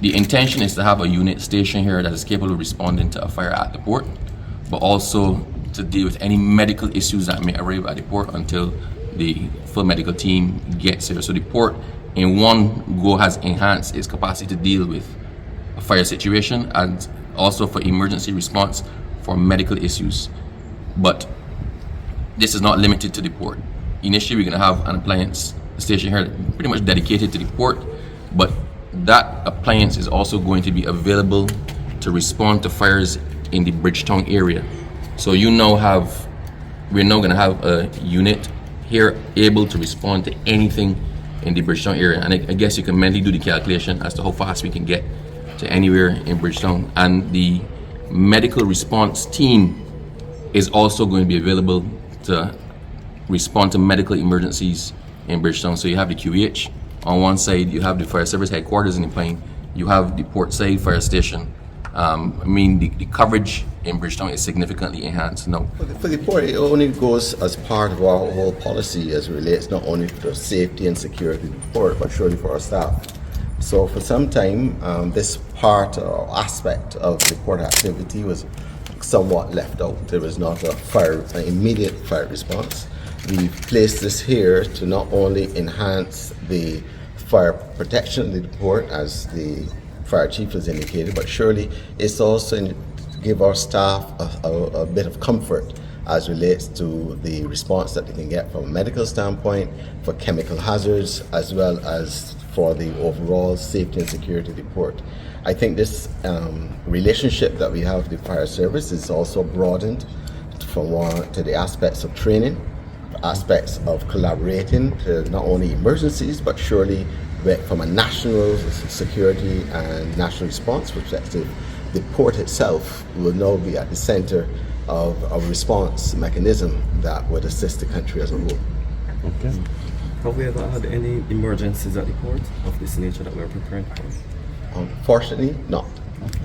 The intention is to have a unit stationed here that is capable of responding to a fire at the port, but also to deal with any medical issues that may arrive at the port until the full medical team gets here. So the port in one go has enhanced its capacity to deal with a fire situation and also for emergency response for medical issues. But this is not limited to the port. Initially, we're going to have an appliance station here pretty much dedicated to the port, but that appliance is also going to be available to respond to fires in the Bridgetown area. So we're now going to have a unit here able to respond to anything in the Bridgetown area. And I guess you can mentally do the calculation as to how fast we can get to anywhere in Bridgetown. And the medical response team is also going to be available to respond to medical emergencies in Bridgetown. So you have the QEH on one side, you have the fire service headquarters in the plane, you have the port side fire station. The coverage in Bridgetown is significantly enhanced now. For the port, it only goes as part of our whole policy as it relates not only to the safety and security of the port, but surely for our staff. So for some time, this part or aspect of the port activity was somewhat left out. There was not an immediate fire response. We've placed this here to not only enhance the fire protection of the port, as the fire chief has indicated, but surely it's also to give our staff a bit of comfort as relates to the response that they can get from a medical standpoint, for chemical hazards, as well as for the overall safety and security of the port. I think this relationship that we have with the fire service is also broadened to the aspects of training, aspects of collaborating to not only emergencies, but surely from a national security and national response perspective, the port itself will now be at the center of a response mechanism that would assist the country as a whole. Okay. Have we ever had any emergencies at the port of this nature that we're preparing for? Unfortunately, not.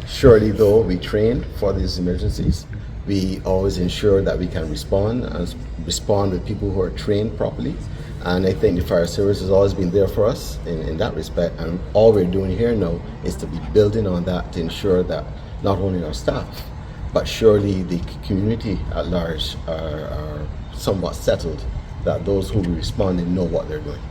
Surely, though, we train for these emergencies. We always ensure that we can respond with people who are trained properly. And I think the fire service has always been there for us in that respect. And all we're doing here now is to be building on that to ensure that not only our staff, but surely the community at large are somewhat settled, that those who will be responding know what they're doing.